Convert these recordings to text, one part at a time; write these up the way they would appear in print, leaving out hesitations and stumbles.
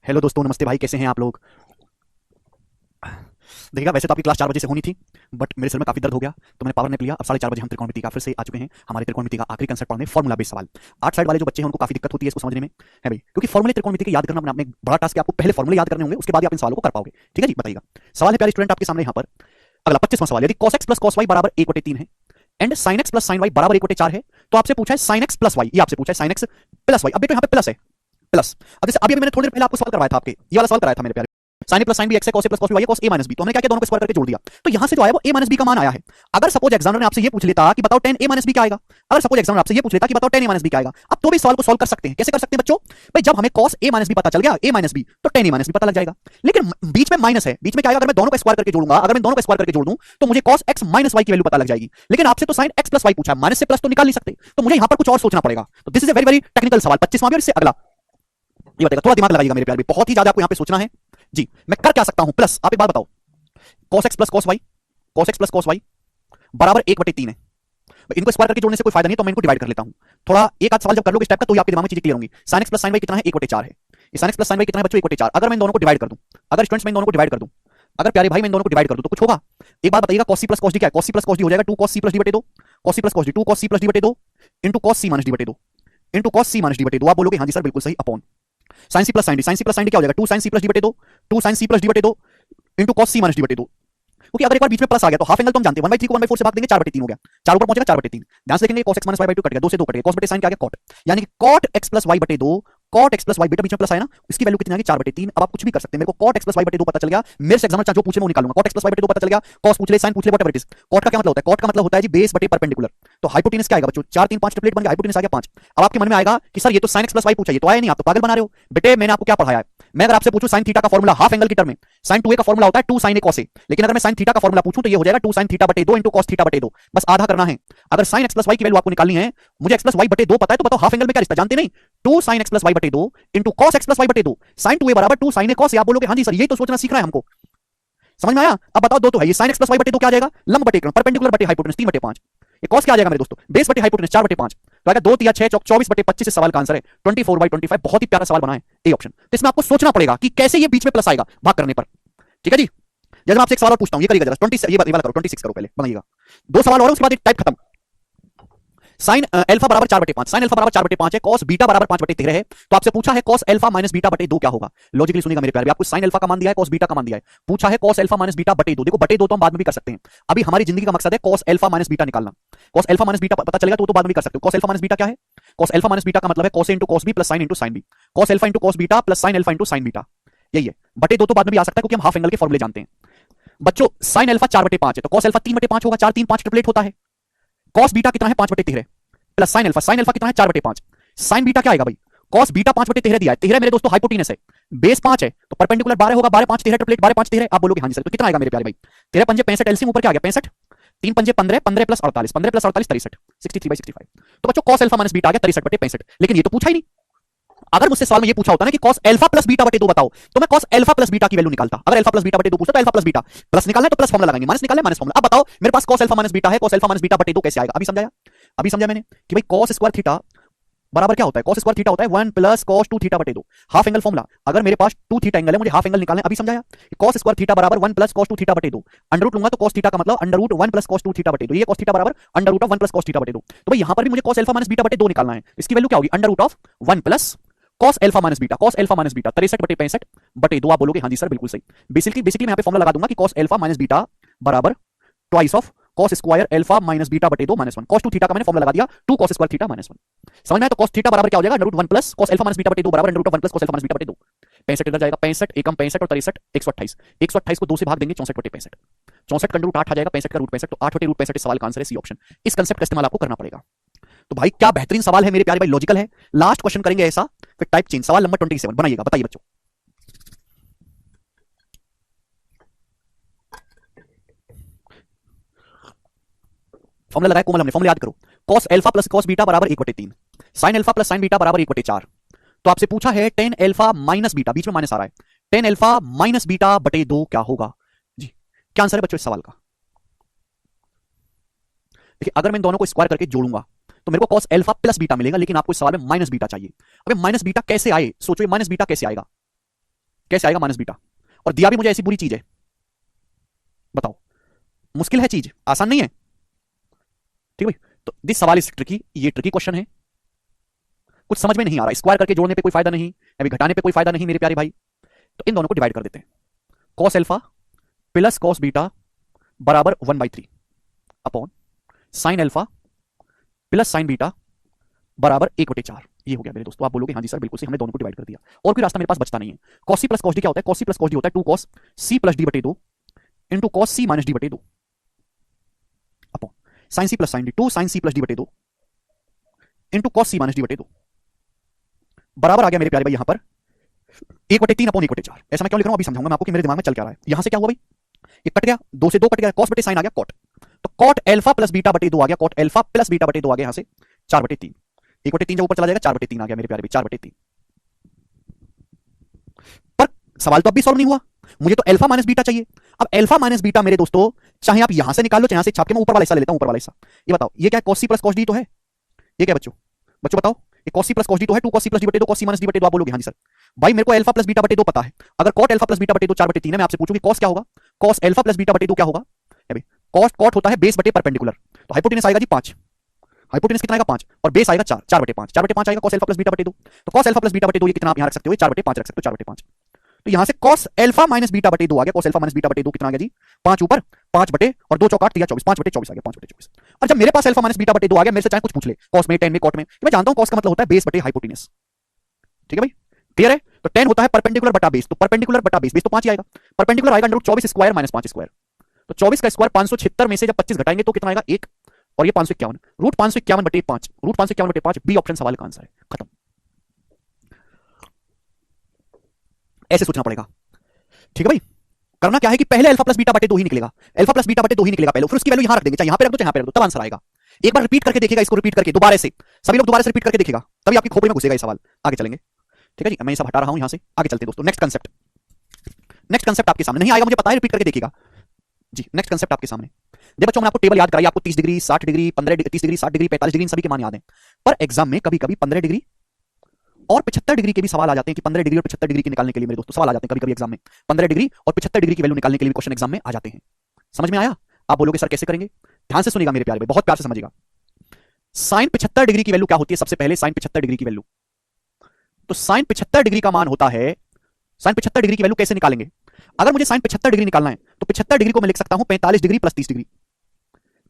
Hello दोस्तों, नमस्ते भाई, कैसे हैं आप लोग। देखिएगा, वैसे तो आपकी क्लास 4 बजे से होनी थी, बट मेरे सिर में काफी दर्द हो गया तो मैंने पावर नैप लिया। अब 4:30 बजे हम त्रिकोणमिति का फिर से आ चुके हैं। हमारे त्रिकोणमिति का आखिरी कंसेप्ट पढ़ने, फॉर्मूला बेस्ड सवाल। 8 साइड वाले जो बच्चे हैं उनको काफी दिक्कत होती है इसको समझने में, है भाई, क्योंकि फॉर्मूले त्रिकोणमिति के याद करना अपने एक बड़ा टास्क है। आपको पहले फॉर्मूले याद करने होंगे, उसके बाद ही आप इन सवालों को कर पाओगे। ठीक है जी, बताइएगा। सवाल है प्यारे स्टूडेंट आपके सामने यहाँ पर। अगला 25वां सवाल, यदि cos x plus cos y बराबर 1/3 है and sin x plus sin y बराबर 1/4 है, तो आपसे पूछा है sin x प्लस y। ये आपसे पूछा है sin x प्लस y। अब बेटा यहाँ पे प्लस है, प्लस। अब जैसे अभी मैंने थोड़ी देर पहले आपको सवाल करवाया था, आपके ये वाला सवाल कराया था मेरे प्यारे। sin a plus sin b x है, cos a plus cos b y है, cos a माइनस b। तो हमने क्या किया, दोनों को स्क्वायर करके जोड़ दिया। तो यहां से जो आया वो a माइनस b का मान आया है। अगर सपोज एग्जामिनर ने आपसे ये पूछ लेता कि बताओ tan a माइनस b क्या आएगा, अगर सपोज एग्जामिनर आपसे ये पूछ लेता कि बताओ tan a माइनस b क्या आएगा, अब तो भी सवाल को सॉल्व कर सकते हैं। कैसे कर सकते हैं बच्चों? भाई जब हमें cos a माइनस b पता चल गया, a माइनस b, तो tan a माइनस b पता लग जाएगा। लेकिन बीच में माइनस है, बीच में क्या आएगा, अगर मैं दोनों को स्क्वायर करके जोड़ूंगा, अगर मैं दोनों को स्क्वायर करके जोड़ दूं तो मुझे cos x माइनस y की वैल्यू पता लग जाएगी। लेकिन आपसे तो sin x प्लस y पूछा है, माइनस से प्लस तो निकाल नहीं सकते, तो मुझे यहां पर कुछ और सोचना पड़ेगा। तो this is a very very technical सवाल, 25वां भी और इससे अगला। ये बताइएगा, थोड़ा दिमाग लगाइएगा मेरे प्यारे, बहुत ही ज्यादा आपको यहां पे सोचना है जी। मैं कर क्या सकता हूं, प्लस। आप एक बात बताओ, cos x plus cos y, cos x plus cos y बराबर 1/3 है। इनको स्क्वायर करके जोड़ने से कोई फायदा नहीं, तो मैं इनको डिवाइड कर लेता हूं। थोड़ा एक आध सवाल जब कर लोगे इस टाइप का, तो ही आपके दिमाग में चीजें क्लियर होंगी। sin x plus sin y कितना है, 1/4 है। ये sin x plus sin y कितना है बच्चों, 1/4। अगर मैं इन दोनों को डिवाइड कर दूं, अगर स्टूडेंट्स मैं इन दोनों को डिवाइड कर दूं, अगर प्यारे भाई मैं इन दोनों को डिवाइड कर दूं तो कुछ होगा। एक बात बताइएगा, cos c plus cos d क्या है? cos c plus cos d हो जाएगा 2 cos c प्लस d बटे 2, cos c plus cos d 2 cos c plus d बटे 2 into cos c minus d बटे 2 into cos c minus d बटे 2। आप बोलोगे हाँ जी सर बिल्कुल सही, upon sin c plus sin d, sin c plus sin d क्या हो जाएगा, 2 sin c प्लस d बटे 2, 2 sin c प्लस d बटे 2 into cos c minus d बटे 2। क्योंकि अगर एक बार बीच में प्लस आ गया तो हाफ एंगल तो हम जानते हैं, 1/3 को 1/4 से भाग देंगे, 4/3 हो गया। 4 ऊपर पहुंचेगा, 4/3। ध्यान से देखेंगे, cos x minus y/2 cut गया, 2 से 2 कट गया, cos बटे sin क्या आ गया, cot। यानी कि cot x plus y/2, cot x plus y, बेटा बीच में प्लस आया ना, इसकी वैल्यू कितनी आ गई, 4/3। अब आप कुछ भी कर सकते हैं, मेरे को cot x प्लस y/2 पता चल गया, मेरे से एग्जामिनर चाहे जो पूछे मैं वो निकालूंगा। cot x प्लस y/2 पता चल गया, cos पूछ ले, sin पूछ ले, व्हाटएवर इट इज। cot का क्या मतलब होता है? cot का मतलब होता है जी बेस बटे परपेंडिकुलर। तो हाइपोटेनस क्या आएगा बच्चों, 4 3 5 ट्रिपलेट बन गया, हाइपोटेनस आ गया 5। अब आपके मन में आएगा कि सर ये तो sin x प्लस y पूछा, ये तो आया नहीं, आप तो पागल बना रहे हो। बेटे मैंने आपको क्या पढ़ाया है? मैं अगर आपसे पूछूं sin थीटा का फॉर्मूला हाफ एंगल की टर्म में, sin 2a का फॉर्मूला होता है 2 sin a cos a, लेकिन अगर मैं sin थीटा का फॉर्मूला पूछूं तो ये हो जाएगा 2 sin थीटा बटे 2 इंटू cos थीटा बटे 2। बस आधा करना है। अगर sin x प्लस y की वैल्यू आपको निकालनी है, मुझे x प्लस y बटे 2 पता है, तो बताओ हाफ एंगल में क्या रिश्ता, जानते नहीं? 2 sin x प्लस y बटे 2 into cos x plus y बटे 2, sin 2a बराबर 2 sin a cos a। आप बोलोगे हाँ जी सर, यही तो सोचना सीखना है हमको। समझ में आया? अब बताओ, दो तो है ये, sin x प्लस y बटे 2 क्या आ जाएगा, लंब बटे कोण, परपेंडिकुलर बटे हाइपोटेनस 3/5। ये cos क्या आ जाएगा मेरे दोस्तों, बेस बटे हाइपोटेनस 4/5। तो आएगा 2 3 6 24/25। इस सवाल का आंसर है 24/25। बहुत ही प्यारा सवाल बना है ए ऑप्शन। तो इसमें आपको सोचना पड़ेगा कि कैसे ये बीच में प्लस आएगा भाग करने पर। ठीक है जी। जैसे मैं आपसे एक सवाल और पूछता हूं, ये करिएगा जरा, 20 ये वाला करो, 26 करो पहले, बनाइएगा। दो सवाल और उसके बाद टाइप खत्म। sin अल्फा बराबर 4/5, sin अल्फा बराबर 4/5 है, cos बीटा बराबर 5/13 है। तो आपसे पूछा है cos अल्फा माइनस बीटा बटे 2 क्या होगा। लॉजिकली सुनिएगा मेरे प्यारे, आपको sin अल्फा का मान दिया है, cos बीटा का मान दिया है, पूछा है cos अल्फा माइनस बीटा बटे 2। देखो बटे 2 तो हम बाद में भी कर सकते हैं, अभी हमारी जिंदगी का मकसद है cos अल्फा माइनस बीटा निकालना। cos अल्फा माइनस बीटा पता चलेगा तो बाद में भी कर सकते हो। cos अल्फा माइनस बीटा क्या है? cos अल्फा माइनस बीटा का मतलब है cos a into cos b plus sin into sin b, cos alpha into cos beta plus sin alpha into sin beta. यही है, बटे 2 तो बाद में भी आ सकता है क्योंकि हम हाफ एंगल के फॉर्मूले जानते हैं। बच्चों sin अल्फा 4/5 है, तो cos अल्फा 3/5 होगा, 4 3 5 ट्रिपलेट होता है। cos बीटा कितना है, 5/13 प्लस sin अल्फा कितना है, 4/5। sin बीटा क्या आएगा भाई, cos बीटा 5/13 दिया है, 13 मेरे दोस्तों हाइपोटेनस है, बेस 5 है, तो परपेंडिकुलर 12 होगा, 12 5 13 ट्रिपलेट, 12 5 13। आप बोलोगे हाँ जी सर, तो कितना आएगा मेरे प्यारे भाई, 13 पंजे 65, एलसीएम ऊपर क्या आ गया 65, 3 पंजे 15, 15 प्लस 48, 15 प्लस 48 63, 63/65। तो बच्चों cos अल्फा माइनस बीटा आ गया 63/65। लेकिन ये तो पूछा ही नहीं। अगर मुझसे सवाल में ये पूछा होता ना कि cos अल्फा प्लस बीटा बटे 2 बताओ, तो मैं cos अल्फा प्लस बीटा की वैल्यू निकालता। अगर अल्फा प्लस बीटा बटे 2 पूछता तो अल्फा प्लस बीटा, प्लस निकालना है तो प्लस फॉर्मूला लगाएंगे, माइनस निकालना है माइनस फॉर्मूला। अब बताओ मेरे पास cos अल्फा माइनस बीटा है, cos अल्फा माइनस बीटा बटे 2 कैसे आएगा? अभी समझाया, अभी समझा मैंने कि भाई cos स्क्वायर थीटा बराबर क्या होता है, cos स्क्वायर थीटा होता है 1 प्लस cos 2 थीटा बटे 2, हाफ एंगल फॉर्मूला। अगर मेरे पास 2 थीटा एंगल है, मुझे हाफ एंगल निकालना है, अभी समझाया। cos स्क्वायर थीटा बराबर 1 प्लस cos 2 थीटा बटे 2, अंडर रूट लूंगा तो cos थीटा का मतलब under root 1 plus cos 2 theta बटे 2, ये cos थीटा बराबर under root of 1 plus cos theta बटे 2। तो भाई यहां पर भी मुझे cos अल्फा माइनस बीटा बटे 2 निकालना है, इसकी वैल्यू क्या होगी, under root of 1 plus cos alpha minus beta, cos alpha minus beta 63/65 बटे 2। आप बोलोगे हाँ जी सर बिल्कुल सही। बेसिकली मैं यहां पे फॉर्मूला लगा दूंगा कि cos अल्फा माइनस बीटा बराबर twice of cos square alpha minus beta बटे 2 -1। cos 2 थीटा का मैंने फॉर्मूला लगा दिया, 2 cos स्क्वायर थीटा -1। समझ में आया? तो cos थीटा बराबर क्या हो जाएगा, under root 1 plus cos alpha minus beta बटे 2 बराबर under root of 1 plus cos alpha minus beta बटे 2। 65 इधर जाएगा, 65 एकम 65 और 63 128, 128 को 2 से भाग देंगे 64/65, 64 का अंडर रूट 8 आ जाएगा, 65 का रूट 65, तो 8/√65 इस सवाल का आंसर है सी ऑप्शन। इस कंसेप्ट का इस्तेमाल आपको करना पड़ेगा। तो भाई क्या बेहतरीन सवाल है मेरे प्यारे भाई, लॉजिकल है। लास्ट क्वेश्चन करेंगे ऐसा, फिर टाइप चेंज। सवाल नंबर 27 बनाइएगा, बताइए बच्चों। फॉर्मूला लगाया कोमल हमने, फॉर्मूला याद करो, cos alpha plus cos beta बराबर 1/3, sin alpha plus sin beta बराबर 1/4। तो आपसे पूछा है tan अल्फा माइनस बीटा, बीच में माइनस आ रहा है, tan अल्फा माइनस बीटा बटे 2 क्या होगा जी। क्या आंसर है बच्चों इस सवाल का? देखिए अगर मैं इन दोनों को स्क्वायर करके जोड़ूंगा तो मेरे को cos अल्फा प्लस बीटा मिलेगा, लेकिन आपको इस सवाल में माइनस बीटा चाहिए। अबे माइनस बीटा कैसे आए, सोचो माइनस बीटा कैसे आएगा। कैसे आएगा माइनस बीटा, और दिया भी मुझे ऐसी बुरी चीज है, बताओ, मुश्किल है चीज, आसान नहीं है, ठीक है भाई। तो दिस सवाल इज ट्रिकी, ये ट्रिकी क्वेश्चन है, कुछ समझ में नहीं आ रहा, स्क्वायर करके जोड़ने पे कोई फायदा नहीं, अभी घटाने पे कोई फायदा नहीं मेरे प्यारे भाई, तो इन दोनों को डिवाइड कर देते हैं, cos alpha plus cos beta बराबर 1/3 upon sine alpha plus sign beta बराबर 1/4। ये हो गया मेरे दोस्तों। आप बोलोगे हाँ जी सर बिल्कुल सही, हमने दोनों को डिवाइड कर दिया, और कोई रास्ता मेरे पास बचता नहीं है। Cos C plus cos D क्या होता है? Cos C plus cos D होता है 2 कॉस सी प्लस डी बटे 2 into cos C minus D बटे 2 upon sine C plus sine D 2 sine C plus D बटे 2 into cos C minus D बटे 2 बराबर आ गया मेरे प्यारे भाई यहां पर 1/3 अपॉन 1/4। ऐसा मैं क्यों लिख रहा हूं अभी समझाऊंगा मैं आपको कि मेरे दिमाग में चल क्या रहा है। यहां से क्या हुआ भाई, ये कट गया, 2 से 2 कट गया, कॉस बटे साइन आ गया कॉट, तो कॉट अल्फा प्लस बीटा बटे 2 आ गया, कॉट अल्फा प्लस बीटा बटे 2 आ गया, यहां से 4/3, 1/3 जब ऊपर चला जाएगा 4/3 आ गया मेरे प्यारे भाई 4/3। पर सवाल तो अब भी सॉल्व नहीं हुआ, मुझे तो अल्फा माइनस बीटा चाहिए। अब अल्फा माइनस बीटा मेरे दोस्तों चाहे आप यहां से निकाल लो चाहे यहां से छाप के, मैं ऊपर वाला हिस्सा ले लेता हूं, ऊपर वाला हिस्सा। ये बताओ ये क्या है, cos c plus cos d तो है, ये क्या बच्चों, बच्चों बताओ, ये cos c plus cos d तो है, 2 cos c प्लस d बटे 2 cos c माइनस d बटे 2। आप बोलोगे हाँ जी सर भाई मेरे को अल्फा प्लस बीटा बटे 2 पता है, अगर cot अल्फा प्लस बीटा बटे 2 4/3 है, मैं आपसे पूछूंगी cos क्या होगा, cos अल्फा प्लस बीटा बटे 2 क्या होगा, भाई cos cot होता है बेस बटे परपेंडिकुलर, तो हाइपोटेनस आएगा जी 5, हाइपोटेनस कितना आएगा 5 और बेस आएगा 4, 4/5, 4/5 आएगा cos अल्फा प्लस बीटा बटे 2, तो cos अल्फा प्लस बीटा बटे 2 ये कितना आप यहां रख सकते हो, 4/5 रख सकते हो, 4/5। तो यहां से cos अल्फा माइनस बीटा बटे 2 आ गया, cos अल्फा माइनस बीटा बटे 2 कितना आ गया जी 5 ऊपर 5 बटे और 2 चौकाट दिया 24, 5/24 आ गया, 5/24। और जब मेरे पास अल्फा माइनस बीटा बटे 2 आ गया, मेरे से चाहे कुछ पूछ ले cos में tan में cot में, मैं जानता हूं cos का मतलब होता है बेस बटे हाइपोटेनस, ठीक है भाई क्लियर है। तो tan होता है परपेंडिकुलर बटा बेस, तो परपेंडिकुलर बटा बेस, बेस तो 5 ही आएगा, परपेंडिकुलर आएगा √24 स्क्वायर माइनस 5 स्क्वायर, तो 24 का स्क्वायर 576 में से जब 25 घटाएंगे तो कितना आएगा 1, और ये 551 √551 बटे 5, √551 बटे 5 बी ऑप्शन सवाल का आंसर है, खत्म। ऐसे सोचना पड़ेगा, ठीक है भाई। करना क्या है कि पहले अल्फा प्लस बीटा बटे 2 ही निकलेगा, अल्फा प्लस बीटा बटे 2 ही निकलेगा पहले, फिर उसकी वैल्यू यहां रख देंगे, चाहे यहां पे रख दो चाहे यहां पे रख दो, तब आंसर आएगा। एक बार रिपीट करके देखिएगा, इसको रिपीट करके दोबारा से, सभी लोग दोबारा से रिपीट करके देखिएगा, तभी आपकी खोपड़ी में घुसेगा ये सवाल। आगे चलेंगे, ठीक है जी, मैं ये सब हटा रहा हूं यहां से, आगे चलते हैं दोस्तों। नेक्स्ट कंसेप्ट, नेक्स्ट कंसेप्ट आपके सामने नहीं आएगा मुझे पता है, रिपीट करके देखिएगा जी। नेक्स्ट कंसेप्ट आपके सामने, देखो बच्चों मैंने आपको टेबल याद कराई, आपको 30 degree 60 degree 15 30 degree 60 degree 45 degree in सभी के मान याद है, पर एग्जाम में कभी कभी 15 डिग्री और 75 डिग्री के भी सवाल आ जाते हैं कि 15 डिग्री और 75 डिग्री के निकालने के लिए मेरे दोस्तों सवाल आ जाते हैं कभी कभी एग्जाम में, 15 डिग्री और 75 डिग्री की वैल्यू निकालने के लिए क्वेश्चन एग्जाम में आ जाते हैं। समझ में आया? आप बोलोगे सर कैसे करेंगे, ध्यान से सुनिएगा मेरे प्यारे भाई, बहुत प्यार से समझिएगा। साइन 75 डिग्री की वैल्यू क्या होती है, सबसे पहले साइन 75 डिग्री की वैल्यू, तो साइन 75 डिग्री का मान होता है, साइन 75 डिग्री की वैल्यू कैसे निकालेंगे, अगर मुझे साइन 75 डिग्री निकालना है तो 75 डिग्री को मैं लिख सकता हूं 45 डिग्री प्लस 30 डिग्री,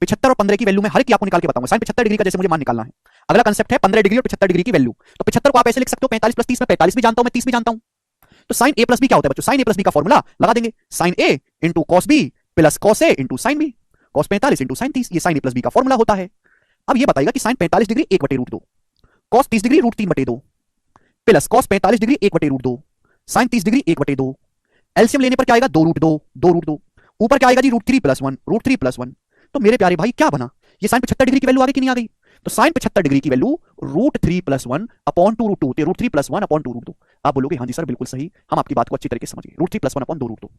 75 और 15 की वैल्यू में हर एक आपको निकाल के बताऊंगा। साइन 75 डिग्री का जैसे मुझे मान निकालना है, अगला कंसेप्ट है 15 डिग्री और 75 डिग्री की वैल्यू, तो 75 को आप ऐसे लिख सकते हो 45 प्लस 30, में 45 भी जानता हूं मैं 30 भी जानता हूं, तो साइन ए प्लस बी क्या होता है बच्चों, साइन ए प्लस बी का फॉर्मूला लगा देंगे, sine A into cos B plus cos A into sine B, cos 45 into sine 30, ये साइन ए प्लस बी का फॉर्मूला होता है। अब ये बताइएगा कि sine 45 degree 1/√2, cos 30 degree √3/2 plus cos 45 degree 1/√2, sine 30 degree 1/2, LCM लेने पर क्या आएगा 2√2, 2√2, ऊपर क्या आएगा जी √3 + 1, √3 + 1। तो मेरे प्यारे भाई क्या बना, ये साइन 75 डिग्री की वैल्यू आ गई कि नहीं आ गई, तो साइन 75 डिग्री की वैल्यू √3 + 1 अपॉन 2√2, तो √3 + 1 अपॉन 2√2। आप बोलोगे हाँ जी सर बिल्कुल सही, हम आपकी बात को अच्छी तरीके से समझ गए, √3 + 1 अपॉन 2√2।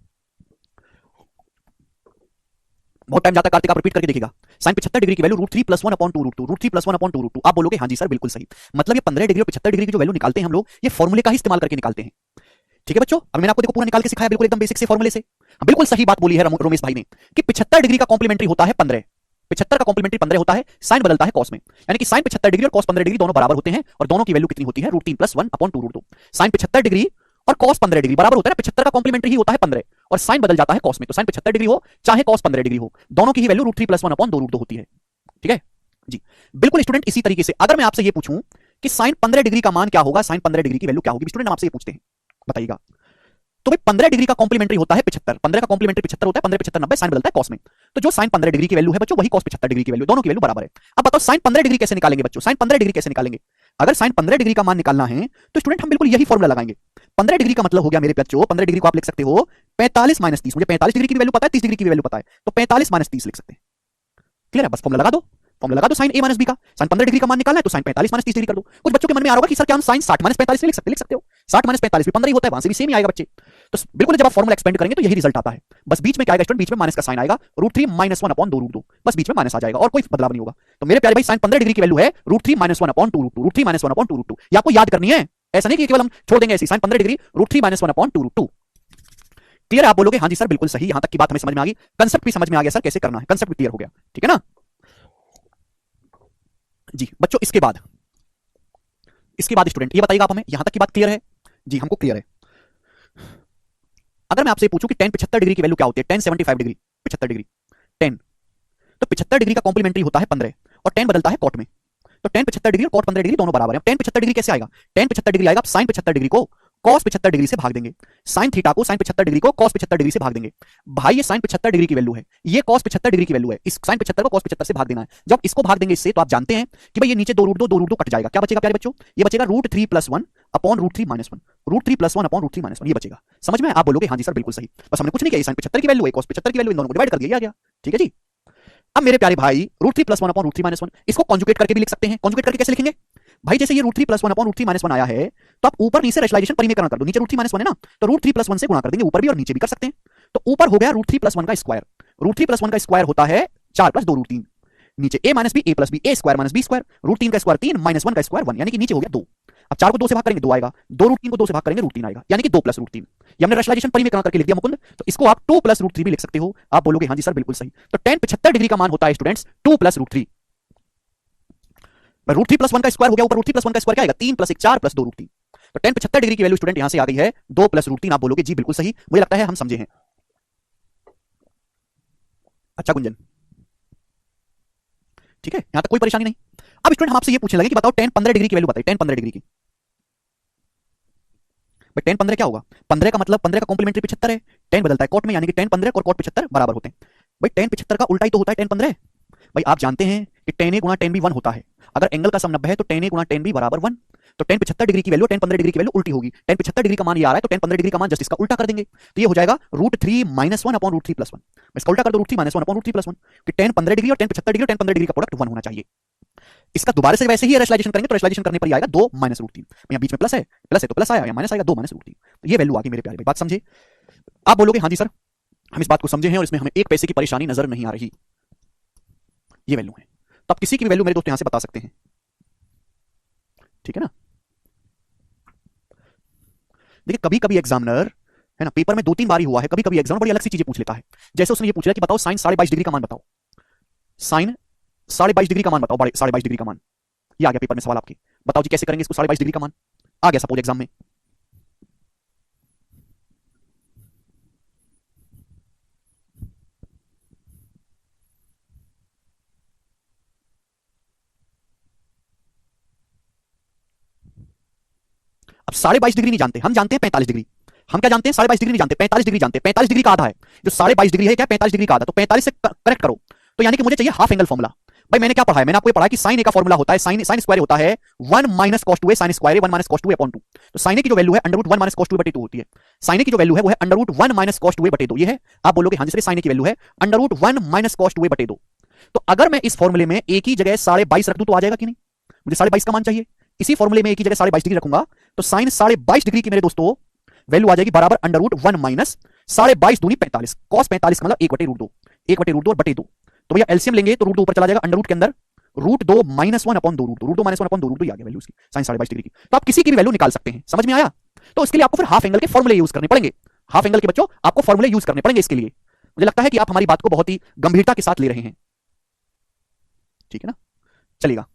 बहुत टाइम जाता है कार्तिक, आप रिपीट करके देखिएगा, साइन 75 डिग्री की वैल्यू √3 + 1 अपॉन 2√2, √3 + 1 अपॉन 2√2। आप बोलोगे हाँ जी सर बिल्कुल सही, मतलब ये 15 डिग्री और 75 डिग्री की जो वैल्यू निकालते हैं हम लोग, ये फॉर्मूले का ही इस्तेमाल करके निकालते हैं। ठीक है बच्चों, अब मैंने आपको देखो पूरा निकाल के सिखाया बिल्कुल एकदम बेसिक से फॉर्मूले से। बिल्कुल सही बात बोली है रोमेश भाई ने कि 75 डिग्री का कॉम्प्लीमेंट्री होता है 15, 75 का कॉम्प्लीमेंट्री 15 होता है, साइन बदलता है कॉस में, यानी कि साइन 75 डिग्री और कॉस 15 डिग्री दोनों बराबर होते हैं, और दोनों की वैल्यू कितनी होती है √3 + 1 अपॉन 2√2। साइन 75 डिग्री और कॉस 15 डिग्री बराबर होता है ना, 75 का कॉम्प्लीमेंट्री ही होता है 15 और साइन बदल जाता है कॉस में, तो साइन 75 डिग्री हो चाहे कॉस 15 डिग्री हो, दोनों की ही वैल्यू √3 + 1 अपॉन 2√2 होती है। ठीक है जी, बिल्कुल स्टूडेंट इसी तरीके से अगर मैं आपसे ये पूछूं कि साइन 15 डिग्री का मान क्या होगा, साइन 15 डिग्री की वैल्यू क्या होगी, स्टूडेंट हम आपसे ये पूछते हैं बताइएगा, तो भाई 15 डिग्री का कॉम्प्लीमेंट्री होता है 75, 15 का कॉम्प्लीमेंट्री 75 होता है, 15 75 90, साइन बदलता है कॉस में, तो जो साइन 15 डिग्री की वैल्यू है बच्चों वही कॉस 75 डिग्री की वैल्यू, दोनों की वैल्यू बराबर है। अब बताओ साइन 15 डिग्री कैसे निकालेंगे बच्चों, साइन 15 डिग्री कैसे निकालेंगे, अगर साइन 15 डिग्री का मान निकालना है तो स्टूडेंट हम बिल्कुल यही फॉर्मूला लगाएंगे। 15 डिग्री का मतलब हो गया मेरे बच्चों, 15 डिग्री को आप लिख सकते हो 45 - 30, मुझे 45 डिग्री की वैल्यू पता है, 30 डिग्री की वैल्यू पता है, तो 45 - 30 लिख सकते हैं। क्लियर है, बस फॉर्मूला लगा दो, फॉर्मूला लगा दो साइन a - b का, साइन 15 डिग्री का मान निकालना है तो साइन 45 - 30 डिग्री कर दो। कुछ बच्चों के मन में आ रहा होगा कि सर क्या हम साइन 60 - 45 नहीं लिख सकते, लिख सकते हो, 60 - 45 भी 15 ही होता है, वहां से भी सेम ही आएगा बच्चे। तो बिल्कुल जब आप फॉर्मूला एक्सपेंड करेंगे तो यही रिजल्ट आता है, बस बीच में क्या आएगा स्टूडेंट, बीच में माइनस का साइन आएगा, √3 - 1 अपॉन 2√2, बस बीच में माइनस आ जाएगा और कोई बदलाव नहीं होगा। तो मेरे प्यारे भाई साइन 15 डिग्री की वैल्यू है √3 - 1 अपॉन 2√2, √3 - 1 अपॉन 2√2, ये आपको याद करनी है, ऐसा नहीं कि केवल हम छोड़ देंगे ऐसी, साइन 15 डिग्री √3 - 1 अपॉन 2√2। क्लियर है? आप बोलोगे हाँ जी सर बिल्कुल सही, यहां तक की बात हमें समझ में आ गई, कंसेप्ट भी समझ में आ गया सर, कैसे करना है, कंसेप्ट भी क्लियर हो गया, ठीक है ना जी बच्चों। इसके बाद स्टूडेंट ये बताइएगा आप हमें, यहां तक की बात क्लियर है? जी हमको क्लियर है। अगर मैं आपसे पूछूं कि टेन 75 डिग्री की वैल्यू क्या होती है, 10 75 डिग्री, 75 डिग्री 10, तो 75 डिग्री का कॉम्प्लीमेंट्री होता है 15 और 10 बदलता है कॉट में, तो 10 75 डिग्री और कॉट 15 डिग्री दोनों बराबर है। 10 75 डिग्री कैसे आएगा? 10 75 डिग्री आएगा, आप साइन 75 डिग्री को कॉस 75 डिग्री से भाग देंगे, साइन थीटा को साइन 75 डिग्री को कॉस 75 डिग्री से भाग देंगे। भाई ये साइन 75 डिग्री की वैल्यू है, ये कॉस 75 डिग्री की वैल्यू है, इस साइन 75 को कॉस 75 से भाग देना है। जब इसको भाग देंगे इससे, तो आप जानते हैं कि भाई ये नीचे दो रूट दो कट जाएगा, क्या बचेगा प्यारे बच्चों? ये बचेगा √3 + 1 अपॉन √3 - 1, √3 + 1 अपॉन √3 - 1, ये बचेगा। समझ में? आप बोलोगे हाँ जी सर बिल्कुल सही, बस हमने कुछ नहीं किया, साइन 75 की वैल्यू है, कॉस 75 की वैल्यू, इन दोनों को डिवाइड कर दिया, आ गया, ठीक है जी। अब मेरे प्यारे भाई √3 + 1 अपॉन √3 - 1 इसको कॉन्जुगेट करके भी लिख सकते हैं। कॉन्जुगेट करके कैसे लिखेंगे भाई? जैसे ये √3 + 1 अपॉन √3 - 1 आया है, तो आप ऊपर नीचे रेशनलाइजेशन परिमेयकरण कर दो, नीचे √3 - 1 है ना, तो √3 + 1 से गुणा कर देंगे, ऊपर भी और नीचे भी कर सकते हैं। तो ऊपर हो गया √3 + 1 का स्क्वायर, √3 + 1 का स्क्वायर होता है 4 + 2 √3, नीचे a - b a + b a square - b square, √3 का स्क्वायर 3 -1 का स्क्वायर 1, यानी कि नीचे हो गया 2। अब 4 को 2 से भाग करेंगे 2 आएगा, 2 √3 को 2 से भाग करेंगे √3 आएगा, यानी कि 2 + √3। ये हमने रेशनलाइजेशन परिमेयकरण करके लिख दिया मुकुंद, तो इसको आप 2 + √3 भी लिख सकते हो। आप बोलोगे हाँ जी सर बिल्कुल सही। तो tan 75 डिग्री का मान होता है स्टूडेंट्स 2 + √3, √3 + 1 का स्क्वायर हो गया, ऊपर √3 + 1 का स्क्वायर क्या आएगा? 3 + 1 4 + 2 √3। तो tan 75 डिग्री की वैल्यू स्टूडेंट यहां से आ गई है 2 + √3। आप बोलोगे जी बिल्कुल सही, मुझे लगता है हम समझे हैं। अच्छा गुंजन, ठीक है, यहां तक कोई परेशानी नहीं। अब स्टूडेंट हम आपसे ये पूछने लगे कि बताओ tan 15 डिग्री की वैल्यू बताइए, tan 15 डिग्री की। भाई tan 15 क्या होगा? 15 का मतलब 15 का कॉम्प्लीमेंट्री 75 है, tan बदलता है कॉट में, यानी कि tan 15 और कॉट 75 बराबर होते हैं। भाई tan 75 का उल्टा ही तो होता है tan 15। भाई आप जानते हैं कि tan a गुणा tan b 1 होता है, अगर एंगल का सम 90 है तो tan a गुणा tan b बराबर 1। तो tan 75 डिग्री की वैल्यू tan 15 डिग्री की वैल्यू उल्टी होगी। tan 75 डिग्री का मान ये आ रहा है, तो tan 15 डिग्री का मान जस्ट इसका उल्टा कर देंगे, तो ये हो जाएगा √3 - 1 अपॉन √3 + 1। इसका उल्टा कर दो, √3 - 1 अपॉन √3 + 1, कि tan 15 डिग्री और tan 75 डिग्री और tan 15 डिग्री का प्रोडक्ट 1 होना चाहिए। इसका दोबारा से वैसे ही रेशनलाइजेशन करेंगे, तो रेशनलाइजेशन करने पर ही आएगा 2 - √3। यहाँ बीच में प्लस है तो प्लस आया, यहाँ माइनस आएगा 2 - √3। तो ये वैल्यू आ गई मेरे प्यारे भाई, बात समझे? आप बोलोगे हाँ जी सर हम इस बात को समझे हैं और इसमें हमें एक पैसे की परेशानी नजर नहीं आ रही, ये वैल्यू है। तो आप किसी की भी वैल्यू मेरे दोस्त यहां से बता सकते हैं, ठीक है ना। देखिए कभी कभी एग्जामिनर है ना, पेपर में 2-3 बार ही हुआ है, कभी कभी एग्जामिनर बड़ी अलग सी चीजें पूछ लेता है। जैसे उसने ये पूछ लिया कि बताओ साइन 22.5 डिग्री का मान बताओ, साइन 22.5 डिग्री का मान बताओ, 22.5 डिग्री का मान। ये आ गया पेपर में सवाल आपके, बताओ जी कैसे करेंगे इसको, 22.5 डिग्री का मान आ गया सपोज एग्जाम में। अब 22.5 डिग्री नहीं जानते, हम जानते हैं 45 डिग्री। हम क्या जानते हैं? 22.5 डिग्री नहीं जानते, 45 डिग्री जानते हैं। 45 डिग्री का आधा है, जो 22.5 डिग्री है क्या 45 डिग्री का आधा, तो 45 से करेक्ट करो, तो यानी कि मुझे चाहिए हाफ एंगल फॉर्मूला। भाई मैंने क्या पढ़ा है? मैंने आपको ये पढ़ा है कि साइन ए का फॉर्मूला होता है, साइन स्क्वायर होता है 1 - cos 2a sin square 1 - cos 2a upon 2। तो साइन ए की जो वैल्यू है √1 - cos 2a 2 होती है। साइन ए की जो वैल्यू है वो है √1 - cos 2a 2, ये है। आप बोलोगे हाँ जी साइन ए की वैल्यू है √1 - cos 2a 2। तो अगर मैं इस फॉर्मूले में ए की जगह 22.5 रख दूं तो आ जाएगा कि नहीं? मुझे 22.5 का मान चाहिए, इसी फॉर्मूले में ए की जगह 22.5 डिग्री रखूंगा, तो साइन 22.5 डिग्री की मेरे दोस्तों वैल्यू आ जाएगी बराबर √1 माइनस 22 दूनी 45, कॉस 45 का मतलब 1/√2, 1/√2 और बटे 2। तो भैया एलसीएम लेंगे तो √2 ऊपर चला जाएगा, अंडर रूट के अंदर √2 - 1 अपॉन 2 √2, √2 - 1 अपॉन 2 √2 आ गया वैल्यू उसकी साइन 22.5 डिग्री की। तो आप किसी की भी वैल्यू निकाल सकते हैं, समझ में आया? तो इसके लिए आपको फिर हाफ एंगल के फॉर्मूले यूज करने पड़ेंगे। हाफ एंगल के बच्चों आपको फॉर्मूले यूज करने पड़ेंगे इसके लिए। मुझे लगता है कि आप हमारी बात को बहुत ही गंभीरता के साथ ले रहे हैं, ठीक है ना, चलेगा,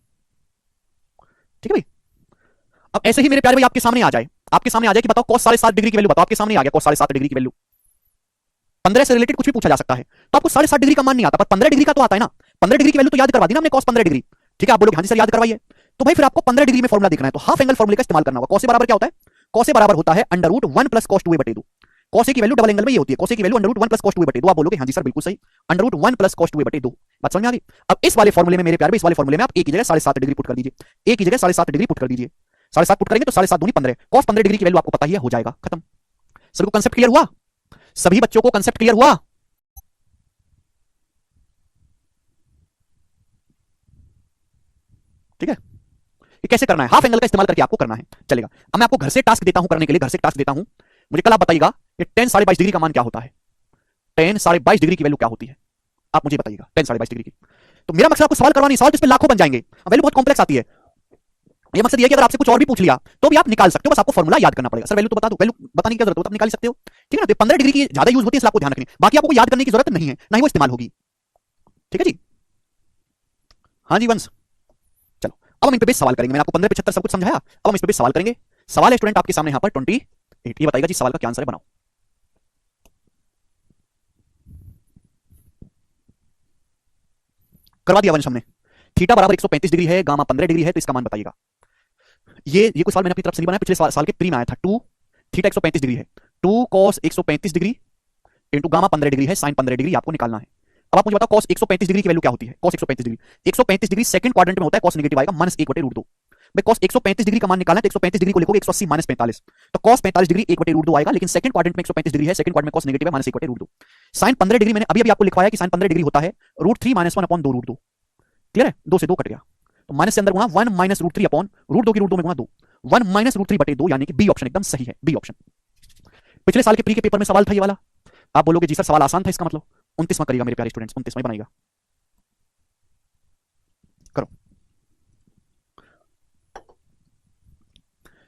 ठीक है भाई। अब ऐसे ही मेरे प्यारे भाई आपके सामने आ जाए, आपके सामने आ जाए कि बताओ cos 7.5 डिग्री की वैल्यू बताओ, आपके सामने आ गया cos 7.5 डिग्री की वैल्यू। 15 से रिलेटेड कुछ भी पूछा जा सकता है, तो आपको 7.5 डिग्री का मान नहीं आता, पर 15 डिग्री का तो आता है ना। 15 डिग्री की वैल्यू तो याद करवा दी ना हमने, cos 15 डिग्री, ठीक है। आप बोलोगे हाँ जी सर याद करवाइए, तो भाई फिर आपको 15 डिग्री में फॉर्मूला देखना है, तो हाफ एंगल फॉर्मूले का इस्तेमाल करना होगा। cos बराबर क्या होता है? cos बराबर होता है √1 + cos 2a 2। cos की वैल्यू डबल एंगल में ये होती है, cos की वैल्यू √1 + cos 2a 2। आप बोलोगे हाँ जी सर बिल्कुल सही, √1 + cos 2a 2। बात समझ में आ गई? अब इस वाले फॉर्मूले में मेरे प्यारे, इस वाले फॉर्मूले में आप a की जगह 7.5 डिग्री पुट कर दीजिए, a की जगह 7.5 डिग्री पुट कर दीजिए। 7.5 पुट करेंगे तो 7.5 दूनी 15, cos 15 डिग्री की वैल्यू आपको पता ही है, हो जाएगा खत्म। सभी को कंसेप्ट क्लियर हुआ? सभी बच्चों को कंसेप्ट क्लियर हुआ? ठीक है, ये कैसे करना है? हाफ एंगल का इस्तेमाल करके आपको करना है, चलेगा। अब मैं आपको घर से टास्क देता हूं करने के लिए, घर से टास्क देता हूं। मुझे कल आप बताइएगा ये tan 22.5 डिग्री का मान क्या होता है, tan 22.5 डिग्री की वैल्यू क्या होती है, आप मुझे बताइएगा tan 22.5 डिग्री की। तो मेरा मकसद आपको सवाल करवानी, सवाल जिसमें लाखों बन जाएंगे, वैल्यू बहुत कॉम्प्लेक्स आती है। ये मकसद ये है कि अगर आपसे कुछ और भी पूछ लिया तो भी आप निकाल सकते हो, बस आपको फॉर्मूला याद करना पड़ेगा। सर वैल्यू तो बता दो, वैल्यू बताने की क्या जरूरत है, तो आप निकाल सकते हो। ठीक है ना। तो 15 डिग्री की ज्यादा यूज होती है, इसलिए आपको ध्यान रखनी है। बाकी आपको याद करने की जरूरत नहीं है, ना ही वो इस्तेमाल होगी। ठीक है जी। हाँ जी वंश। चलो अब हम इन पे बेस सवाल करेंगे। मैंने आपको 15 75 सब कुछ समझाया, अब हम इस पे बेस सवाल करेंगे। सवाल है स्टूडेंट आपके सामने यहाँ पर 28। ये बताइएगा जी सवाल का क्या आंसर है, बनाओ। करवा दिया वंश हमने। थीटा बराबर 135 डिग्री है, गामा 15 डिग्री है, तो इसका मान बताइएगा। ये कोई सवाल मैंने अपनी तरफ से नहीं बनाया, पिछले साल के प्री में आया था। 2 थीटा 135 डिग्री है, 2 cos 135 degree into gamma 15 degree है, साइन 15 डिग्री आपको निकालना है। अब आप मुझे बताओ कॉस 135 डिग्री की वैल्यू क्या होती है। Cos 135 degree, 135 degree second quadrant में होता है, कॉस नेगेटिव आएगा -1/√2। भाई कॉस 135 डिग्री का मान निकालना है, तो 135 डिग्री को लिखोगे 180 -45, तो कॉस 45 डिग्री 1/√2 आएगा। लेकिन सेकंड क्वाड्रेंट में 135 डिग्री है, सेकंड क्वाड्रेंट में कॉस नेगेटिव है, -1/√2। साइन 15 डिग्री मैंने अभी अभी आपको लिखवाया कि साइन 15 डिग्री होता है √3 - 1/2√2। क्लियर है, 2 से 2 कट गया, तो माइनस से अंदर गुणा 1 - √3 अपॉन √2 की √2 में गुणा 2, 1 - √3/2, यानी कि बी ऑप्शन एकदम सही है, बी ऑप्शन। पिछले साल के प्री के पेपर में सवाल था ये वाला। आप बोलोगे जी सर सवाल आसान था, इसका मतलब 29वां करिएगा मेरे प्यारे स्टूडेंट्स, 29वां बनाएगा। करो।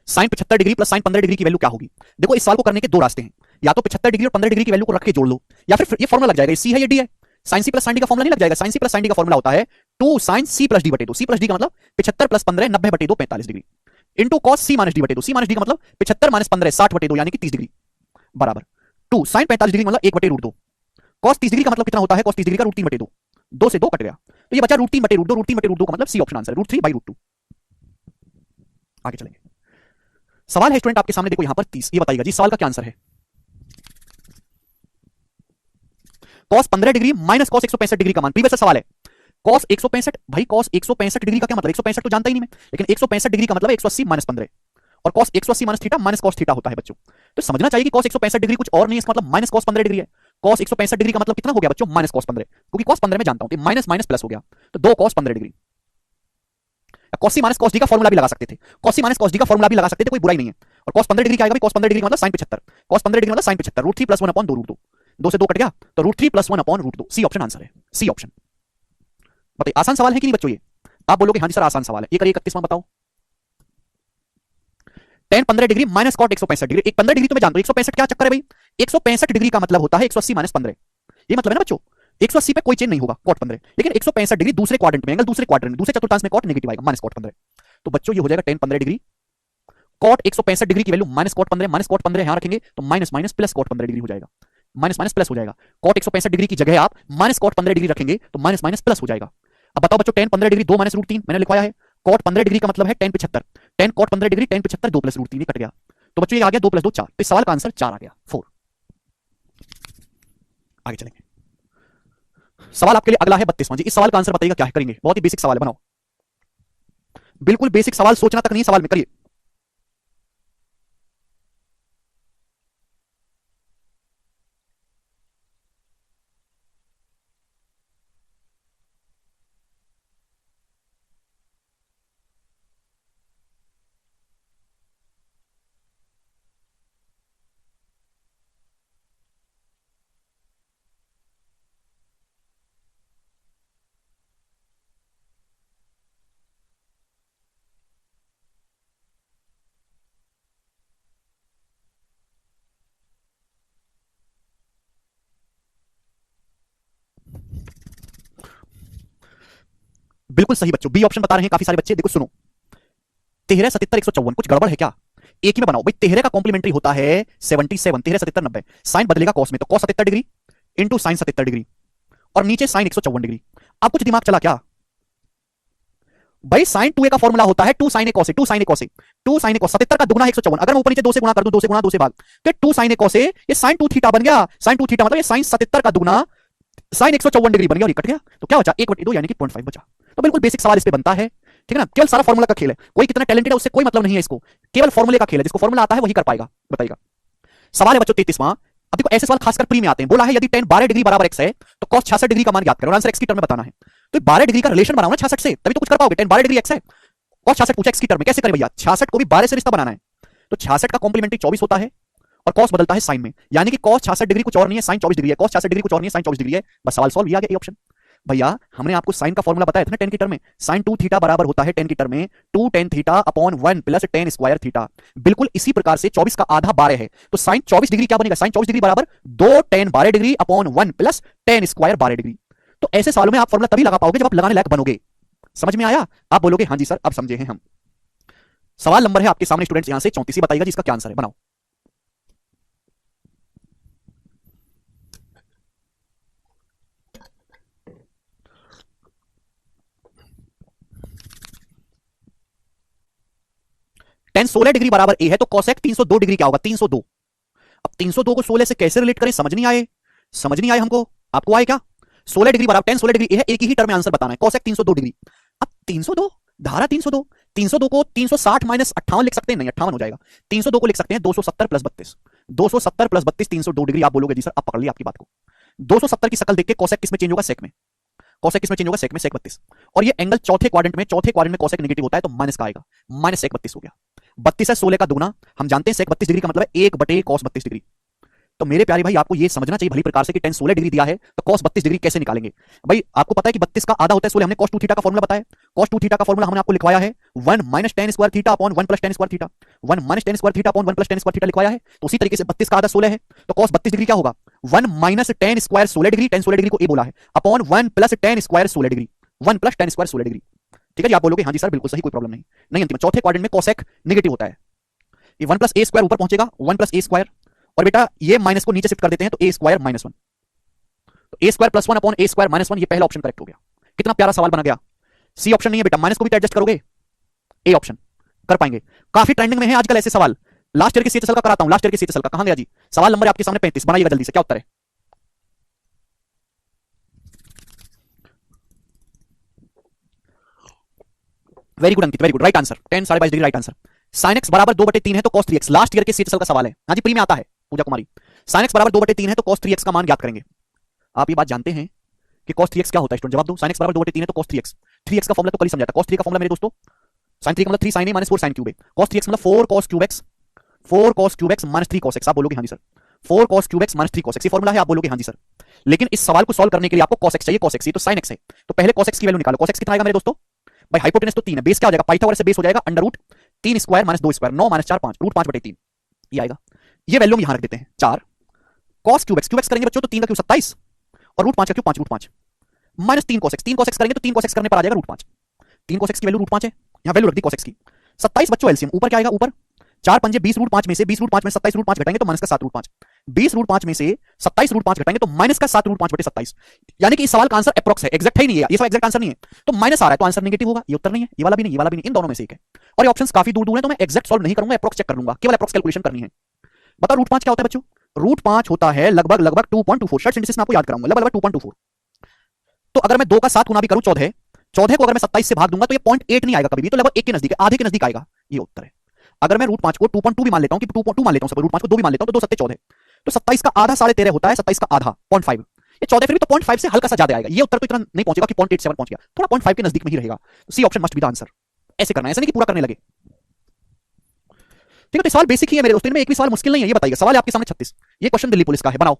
Sine 75 degree plus sine 15 degree की वैल्यू क्या होगी। देखो इस सवाल को करने के दो रास्ते हैं, या तो 75 डिग्री और 15 डिग्री की वैल्यू को रख के जोड़ लो, या फिर ये फॉर्मुला लग जाएगा, सी है ये डी है, sine C plus sine D का फॉर्मुला नहीं लग जाएगा। Sine C plus sine D का फॉर्मुला होता है 2 साइन सी प्लस डी बटे 2। सी प्लस डी का मतलब 75 plus 15 90/2 45 degree, into cos C minus D बटे 2। सी माइनस डी का मतलब 75 - 15 60/2 यानी कि 30 डिग्री, बराबर 2 साइन 45 डिग्री मतलब 1/√2। कॉस 30 डिग्री का मतलब कितना होता है, कॉस 30 डिग्री का √3/2, 2 से 2 कट गया, तो ये बचा √3/√2। √3/2 का मतलब सी ऑप्शन आंसर है, √3/√2। आगे चलेंगे। सवाल है स्टूडेंट आपके सामने, देखो यहां पर 30। ये बताइएगा जी सवाल का क्या आंसर है। Cos 15 degree minus cos 165 degree का मान। प्रीवियस सवाल है कॉस 165, भाई कॉस 165 डिग्री का क्या मतलब, 165 तो जानता ही नहीं मैं, लेकिन 165 डिग्री का मतलब 180 - 15, और cos 180 minus theta minus cos theta होता है बच्चों। तो समझना चाहिए कि कॉस 165 डिग्री कुछ और नहीं है, इसका मतलब माइनस कॉस 15 डिग्री है। कॉस 165 डिग्री का मतलब कितना हो गया बच्चों, माइनस कॉस 15, क्योंकि कॉस 15 में जानता हूं, माइनस माइनस प्लस हो गया, तो 2 cos 15 degree. Quasi minus cos D का फॉर्मुला भी लगा सकते थे, कॉसी माइनस कॉस डी का फॉर्मुला भी लगा सकते थे, कोई बुराई नहीं है। और कॉस 15 डिग्री का आएगा, कॉस 15 डिग्री का मतलब साइन 75, कॉस 15 डिग्री मतलब साइन 75, √3 + 1/2√2, 2 से 2 कट गया, तो √3 + 1/2, सी ऑप्शन आंसर है, सी ऑप्शन। बताइए आसान सवाल है कि नहीं बच्चों ये। आप बोलोगे हाँ जी सर आसान सवाल है। ये करिए 31वां बताओ। tan 15 degree minus cot 165 degree. 15 degree तो मैं जानता हूं, 165 क्या चक्कर है भाई, 165 डिग्री का मतलब होता है 180 - 15, ये मतलब है ना बच्चों। 180 पे कोई चेंज नहीं होगा, कॉट 15, लेकिन 165 डिग्री दूसरे क्वाड्रेंट में, एंगल दूसरे क्वाड्रेंट में, दूसरे चतुर्थांश में कॉट नेगेटिव आएगा, माइनस कॉट 15। तो बच्चों ये हो जाएगा tan 15 डिग्री कॉट 165 डिग्री की value minus cot 15, minus cot 15 यहां रखेंगे तो minus minus plus cot 15 degree हो जाएगा, माइनस माइनस प्लस हो जाएगा। कॉट 165 डिग्री की जगह आप माइनस कॉट 15 डिग्री रखेंगे तो माइनस माइनस प्लस हो जाएगा। अब बताओ बच्चों tan 15 डिग्री 2 माइनस √3 मैंने लिखवाया है, कॉट 15 डिग्री का मतलब है tan 75, tan cot 15 degree tan 75 2 + √3 cut गया, तो बच्चों ये आ गया 2 + 2 4, तो इस सवाल का आंसर 4 आ गया, 4। आगे चलेंगे। सवाल आपके लिए अगला है 32वां जी। इस सवाल का आंसर बताइएगा क्या है, करेंगे, बहुत ही बेसिक सवाल है, बनाओ। बिल्कुल बेसिक सवाल, सोचना तक नहीं सवाल में, करिए। बिल्कुल सही बच्चों, बी ऑप्शन बता रहे हैं काफी सारे बच्चे। देखो सुनो, 13 77 154, कुछ गड़बड़ है क्या, एक ही में बनाओ भाई। 13 का कॉम्प्लीमेंट्री होता है 77, 13 77 90, साइन बदलेगा कॉस में, तो cos 77 degree into sine 77 degree, और नीचे साइन 154 डिग्री। अब कुछ दिमाग चला क्या भाई, साइन 2a का फॉर्मूला होता है 2 sin a cos a, 2 sin a cos a, 2 sin a cos 77 का दुगना है 154, अगर मैं ऊपर नीचे 2 से गुणा कर दूं, 2 से गुणा 2 से भाग, तो 2 sin a cos a, ये sin 2 थीटा बन गया, sin 2 थीटा मतलब ये sin 77 का दुगना sin 154 डिग्री बन गया, और ये कट गया, तो क्या बचा 1/2 यानी कि 0.5 बचा। तो बिल्कुल बेसिक सवाल इस पे बनता है, ठीक है ना। केवल सारा फॉर्मूला का खेल है, कोई कितना टैलेंटेड है उससे कोई मतलब नहीं है, इसको केवल फॉर्मूले का खेल है, जिसको फॉर्मूला आता है वही कर पाएगा। बताइएगा सवाल है बच्चों 33वां। अब देखो ऐसे सवाल खासकर प्री में आते हैं, बोला है यदि tan 12 डिग्री बराबर x है तो cos 66 डिग्री का मान ज्ञात करो, आंसर x की टर्म में बताना है। तो 12 डिग्री का रिलेशन बनाओ ना 66 से, तभी तो कुछ कर पाओगे। tan 12 डिग्री x है, cos 66 पूछा x की टर्म में, कैसे करें भैया, 66 को भी 12 से रिश्ता बनाना है, तो 66 का कॉम्प्लीमेंट्री 24 होता है, और cos बदलता है साइन में, यानी कि cos 66 डिग्री कुछ और नहीं है, साइन 24 डिग्री है, cos 66 डिग्री कुछ और नहीं है, साइन 24 डिग्री है, बस सवाल सॉल्व, ये आ गया ए ऑप्शन। भैया हमने आपको साइन का फॉर्मूला बताया था ना टेन की टर्म में, साइन 2 थीटा बराबर होता है टेन की टर्म में 2 tan theta upon 1 plus ten square theta. बिल्कुल इसी प्रकार से 24 का आधा 12 है, तो साइन 24 डिग्री क्या बनेगा, साइन 24 डिग्री बराबर 2 ten 12 degree upon 1 plus ten square 12 degree. तो ऐसे सवालों में आप फॉर्मूला तभी लगा पाओगे जब आप लगाने लायक बनोगे। समझ में आया? आप बोलोगे हाँ जी सर अब समझे हैं हम। सवाल नंबर है आपके सामने स्टूडेंट्स यहां से 34 बताइएगा जिसका क्या आंसर है, बनाओ। टेन 16 डिग्री बराबर ए है, तो कोसेक 302 डिग्री क्या होगा, 302। अब 302 को 16 से कैसे रिलेट करें, समझ नहीं आए, समझ नहीं आए हमको, आपको आए क्या? 16 डिग्री बराबर टेन 16 डिग्री ए है, एक ही टर्म में आंसर बताना है, कोसेक 302 डिग्री। अब 302 धारा 302, 302 को 360 माइनस 58 लिख सकते हैं, नहीं 58 हो जाएगा। 302 को लिख सकते हैं 270 प्लस 32, 270 प्लस 32 302 डिग्री। आप बोलोगे जी सर अब पकड़ लिया आपकी बात को। 270 की शक्ल देख के कोसेक किस में चेंज होगा, सेक में। कोसेक किस में चेंज होगा, सेक में, सेक 32। और ये एंगल चौथे क्वाड्रेंट में, चौथे क्वाड्रेंट में कोसेक नेगेटिव होता है तो माइनस का आएगा, माइनस सेक 32 हो गया। 32 है 16 का दुगना, हम जानते हैं सेक 32 डिग्री का मतलब है 1 बटे cos 32 डिग्री। तो मेरे प्यारे भाई आपको ये समझना चाहिए भली प्रकार से कि टेन 16 डिग्री दिया है तो cos 32 डिग्री कैसे निकालेंगे। भाई आपको पता है कि 32 का आधा होता है 16, हमने cos 2 थीटा का फॉर्मूला बताया। cos 2 थीटा का फॉर्मूला हमने आपको लिखवाया है 1 minus ten square theta upon 1 plus ten square theta, 1 minus ten square theta upon 1 plus ten square theta लिखवाया है। तो उसी तरीके से 32 का आधा 16 है, तो cos 32 डिग्री क्या होगा, 1 minus ten square 16 degree, ten 16 degree को ए बोला है, upon 1 plus ten square 16 degree, 1 plus ten square 16 degree. ठीक है जी, आप बोलोगे हाँ जी सर बिल्कुल सही, कोई प्रॉब्लम नहीं। नहीं अंतिम चौथे क्वाड्रेंट में कोसेक नेगेटिव होता है, ये 1 प्लस ए स्क्वायर ऊपर पहुंचेगा, 1 प्लस ए स्क्वायर, और बेटा ये माइनस को नीचे शिफ्ट कर देते हैं तो ए स्क्वायर माइनस 1, तो ए स्क्वायर प्लस 1 अपॉन ए स्क्वायर माइनस 1, ये पहला ऑप्शन करेक्ट हो गया। कितना प्यारा सवाल बना गया। सी ऑप्शन नहीं है बेटा, माइनस को भी तो एडजस्ट करोगे, ए ऑप्शन कर पाएंगे। काफी ट्रेंडिंग में है आजकल ऐसे सवाल। लास्ट ईयर के सीएचएसएल का कराता हूं, लास्ट ईयर के सीएचएसएल का कहां गया जी। सवाल नंबर आपके सामने 35, बनाइएगा जल्दी से, क्या उत्तर है। Very good Ankit, very good, right answer, 10 22 degree right answer. sin x बराबर 2/3 है तो cos 3x, लास्ट ईयर के सीएचएसएल का सवाल है, हाँ जी प्री में आता है पूजा कुमारी। sin x बराबर 2/3 है तो cos 3x का मान ज्ञात करेंगे। आप ये बात जानते हैं कि cos 3x क्या होता है, स्टूडेंट जवाब दो। sin x बराबर 2/3 है तो cos 3x, 3x का फॉर्मूला तो कल ही समझा था। cos 3 का फॉर्मूला मेरे दोस्तों, sin 3 का मतलब 3 sin a minus 4 sin cube a, cos 3x मतलब 4 cos cube x, 4 cos cube x minus 3 cos x। आप बोलोगे हाँ जी sir, 4 cos cube x minus 3 cos x ये फॉर्मूला है, आप बोलोगे हाँ जी सर। लेकिन इस सवाल को सॉल्व करने के लिए आपको cos x चाहिए, cos x, ये तो sin x है, तो पहले cos x की वैल्यू निकालो। cos x कितना आएगा मेरे दोस्तों, भाई हाइपोटेनस तो 3 है, बेस क्या हो जाएगा, पाइथागोरस से बेस हो जाएगा under root 3 square minus 2 square, 9 minus 4 5, root 5/3 ये आएगा। ये वैल्यू हम यहां रख देते हैं 4 cos क्यूब x करेंगे बच्चों तो 3 का क्यूब 27 और रूट 5 का cube 5 root 5 minus 3 cos x, 3 cos x करेंगे तो 3 cos x करने पर आ जाएगा रूट 5, 3 cos x की वैल्यू रूट 5 है, यहां वैल्यू रख दी cos x की। 27 बच्चों एलसीएम ऊपर क्या आएगा, ऊपर 4 पंजे 20 रूट 5 में से 20 रूट 5 में 27 रूट 5 घटाएंगे तो माइनस का 7 रूट 5, 20 रूट 5 में से 27 रूट 5 घटाएंगे तो माइनस का 7 रूट 5 बटे 27। यानी कि इस सवाल का आंसर अप्रॉक्स है, एग्जैक्ट है ही नहीं है, ये सब एग्जैक्ट आंसर नहीं है, तो माइनस आ रहा है तो आंसर नेगेटिव होगा। ये उत्तर नहीं है, ये वाला भी नहीं, ये वाला भी नहीं, इन दोनों में से एक है। और ये ऑप्शंस काफी दूर दूर है तो मैं एग्जैक्ट सॉल्व नहीं करूंगा, अप्रॉक्स चेक कर लूंगा, केवल अप्रॉक्स कैलकुलेशन करनी है। बताओ रूट 5 क्या होता है बच्चों, रूट 5 होता है लगभग लगभग 2.24, शॉर्ट सिंथेसिस में आपको याद कराऊंगा, लगभग 2.24। तो अगर मैं 2 का 7 गुना भी करूं 14, 14 को अगर मैं 27 से भाग दूंगा तो ये 0.8 नहीं आएगा कभी भी, तो लगभग 1 के नजदीक, आधे के नजदीक आएगा, ये उत्तर है। अगर मैं रूट 5 को 2.2 भी मान लेता हूं कि 2.2 मान लेता हूं, सब रूट 5 को 2 भी मान लेता हूं तो 2 7 14, तो 27 का आधा 13.5 होता है, 27 का आधा 0.5, ये 14 फिर भी तो 0.5 से हल्का सा ज्यादा आएगा, ये उत्तर तो इतना नहीं पहुंचेगा कि 0.87 पहुंच गया, थोड़ा 0.5 के नजदीक में ही रहेगा। C option must be the answer. ऐसे करना है, ऐसा नहीं कि पूरा करने लगे। ठीक है, तो सवाल बेसिक ही है मेरे दोस्तों, इनमें एक भी सवाल मुश्किल नहीं है। ये बताइए, सवाल है आपके सामने 36, ये क्वेश्चन दिल्ली पुलिस का है, बनाओ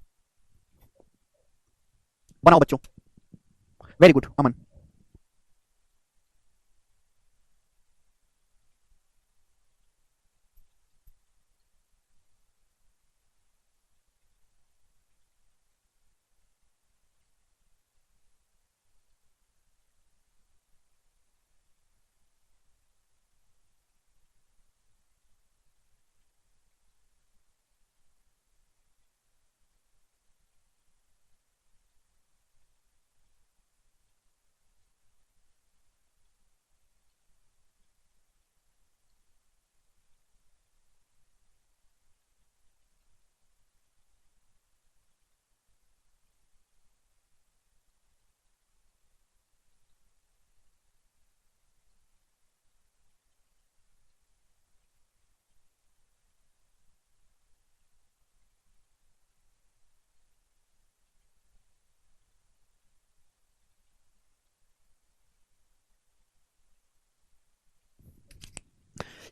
बनाओ बच्चों, वेरी गुड अमन।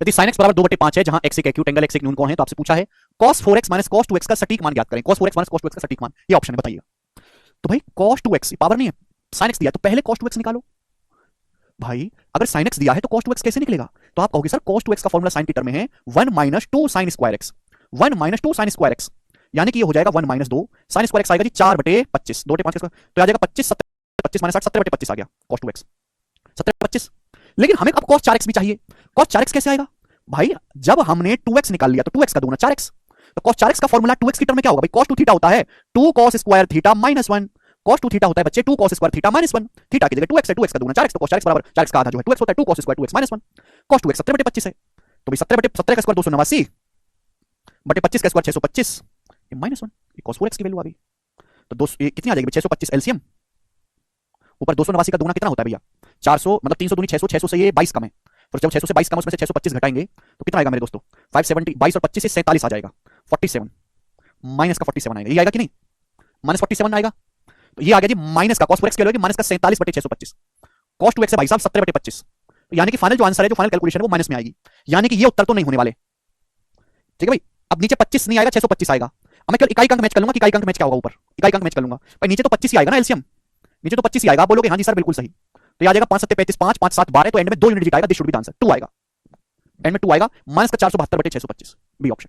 यदि sin x बराबर 2/5 है जहां x एक एक्यूट एंगल, x एक न्यून कोण है, तो आपसे पूछा है cos 4x minus cos 2x का सटीक मान ज्ञात करें। cos 4x minus cos 2x का सटीक मान, ये ऑप्शन है, बताइए। तो भाई cos 2x पावर नहीं है, साइन एक्स दिया है तो पहले cos 2x निकालो। भाई अगर sin x दिया है तो cos 2x कैसे निकलेगा? तो आप कहोगे सर cos 2x का फॉर्मूला sin की टर्म में है 1 minus 2 sin square x, 1 minus 2 sin square x, यानी कि ये हो जाएगा 1 माइनस 2 sin स्क्वायर x आएगा जी 4 बटे 25, 2 बटे 5 तो आ जाएगा 25, 70 25 माइनस 60 70 बटे 25 आ गया cos 2x 70 25। लेकिन हमें अब cos 4x भी चाहिए। cos 4x कैसे आएगा? भाई जब हमने 2x निकाल लिया तो 2x का दूना 4x, तो cos 4x का फॉर्मूला 2x की टर्म में क्या होगा भाई? cos 2 थीटा होता है 2 cos square theta minus 1, cos 2 theta होता है बच्चे 2 cos square theta minus 1, theta की जगह 2x है, 2x का दूना 4x, तो cos 4x बराबर 4x का आधा जो है 2x होता है 2 cos square 2x minus 1, cos 2x 70 बटे 25 है, तो भाई 70 बटे 70 का स्क्वायर 289 बटे 25 का स्क्वायर 625, ये माइनस 1, ये cos 4x की वैल्यू आ गई। तो दो ये कितनी आ जाएगी 625 एलसीएम, ऊपर 289 का दूना कितना होता है भैया 400, मतलब 300 दूनी 600, 600 से ये 22 कम है, तो जब 600 से 22 कम उसमें से 625 घटाएंगे तो कितना आएगा मेरे दोस्तों 570, 22 और 25 से 47 आ जाएगा 47, माइनस का 47 आएगा, ये आएगा कि नहीं माइनस 47 आएगा, तो ये आ गया जी माइनस का cos 4x क्या होगी माइनस का 47 बटे 625, cos 2x है भाई साहब 70 बटे 25, तो यानी कि फाइनल जो आंसर है जो फाइनल कैलकुलेशन है वो माइनस में आएगी, यानी कि ये उत्तर तो नहीं होने वाले। ठीक है भाई, अब नीचे 25 नहीं आएगा 625 आएगा, अब मैं केवल इकाई अंक मैच कर लूंगा कि इकाई अंक मैच क्या होगा, ऊपर इकाई अंक मैच कर लूंगा भाई, नीचे तो 25 ही आएगा ना एलसीएम, नीचे तो 25 ही आएगा, आप बोलोगे हाँ जी सर बिल्कुल सही, तो ये आ जाएगा 5 7 35 5 5 7 12, तो एंड में 2 यूनिट जीता आएगा, this should be the answer 2 आएगा, एंड में 2 आएगा माइनस का 472 बटे 625 बी ऑप्शन।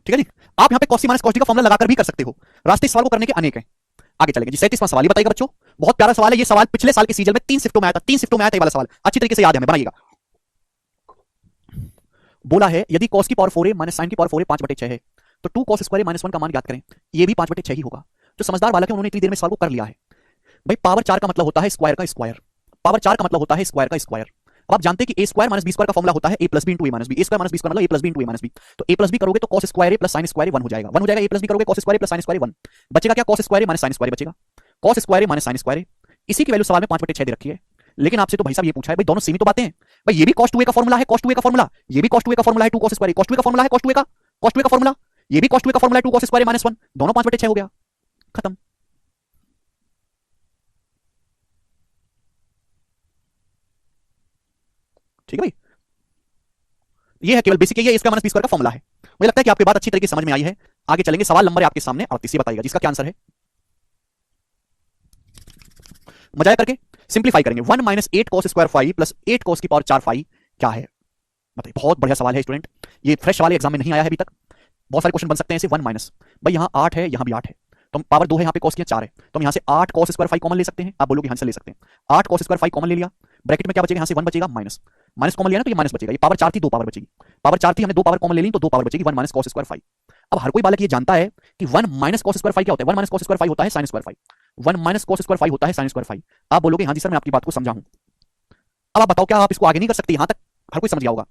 ठीक है जी, आप यहां पे cos माइनस cos डी का फॉर्मूला लगाकर भी कर सकते हो, रास्ते इस सवाल को करने के अनेक हैं। आगे चलेंगे जी 37वां सवाल, ये बताइएगा बच्चों, बहुत प्यारा सवाल है, ये सवाल पिछले साल के सीजन में 3 शिफ्टों में आया था, 3 शिफ्टों में आया था ये वाला सवाल, अच्छी तरीके से याद है हमें, बनाइएगा। बोला है यदि cos की पावर 4a माइनस sin की पावर 4a 5 बटे 6 है तो 2 cos स्क्वायर माइनस 1 का मान ज्ञात करें, ये भी 5 बटे 6 ही होगा। जो समझदार बालक है उन्होंने इतनी देर में सवाल को कर लिया है। भाई पावर 4 का मतलब होता है स्क्वायर का स्क्वायर, पावर 4 का मतलब होता है स्क्वायर का स्क्वायर। अब आप जानते हैं कि a square minus B square का फॉर्मूला होता है a plus B into A minus B, A square minus B square मतलब a plus B into A minus B, तो a प्लस बी करोगे तो cos square a plus sin square 1 हो जाएगा, 1 हो जाएगा, a प्लस बी करोगे cos square a plus sin square 1 बचेगा क्या, cos square a minus sin square बचेगा, cos square a minus sin square, इसी की वैल्यू सवाल में 5 बटे 6 दे रखी है। लेकिन आपसे तो भाई साहब ये पूछा है, भाई दोनों सेम ही तो बातें हैं, भाई ये भी cos 2a का फॉर्मूला है, cos 2a का फॉर्मूला, ये भी cos 2a का फॉर्मूला है 2 cos स्क्वायर, cos 2a का फॉर्मूला है cos 2a का, cos 2a का फॉर्मूला, ये भी cos 2a का फॉर्मूला है 2 cos स्क्वायर माइनस 1, दोनों 5 बटे 6 हो गया, खत्म। ठीक है भाई, ये है केवल बेसिक, ये इसका माइनस बी स्क्वायर का फॉर्मूला है। मुझे लगता है कि आपकी बात अच्छी तरीके से समझ में आई है। आगे चलेंगे, सवाल नंबर है आपके सामने 38, बताइएगा जिसका क्या आंसर है, मजा करके सिंप्लीफाई करेंगे। 1 minus 8 cos square 5 plus 8 cos की पावर 4 5 क्या है, बताइए। बहुत बढ़िया सवाल है स्टूडेंट, ये फ्रेश सवाल एग्जाम में नहीं आया है अभी तक, बहुत सारे क्वेश्चन बन सकते हैं ऐसे। 1 माइनस, भाई यहाँ 8 है यहाँ भी 8 है, तो पावर 2 है यहाँ पे cos की 4 है, तो हम यहाँ से 8 cos स्क्वायर 5 कॉमन ले सकते हैं, आप बोलोगे यहाँ से ले सकते हैं, 8 cos स्क्वायर 5 कॉमन ले लिया, ब्रैकेट में क्या बचेगा, यहाँ से 1 बचेगा, माइनस माइनस कॉमन लिया ना तो ये माइनस बचेगा, ये पावर 4 थी 2 पावर बचेगी, पावर 4 थी हमने 2 पावर कॉमन ले ली तो 2 पावर बचेगी, 1 माइनस cos स्क्वायर 5। अब हर कोई बालक ये जानता है कि 1 माइनस cos स्क्वायर 5 क्या होता है, 1 माइनस cos स्क्वायर 5 होता है sin square 5, 1 minus cos square 5 होता है sin स्क्वायर 5। आप बोलोगे हाँ जी सर मैं आपकी बात को समझा हूं, अब आप बताओ क्या आप इसको आगे नहीं कर सकते, यहां तक हर कोई समझ गया होगा।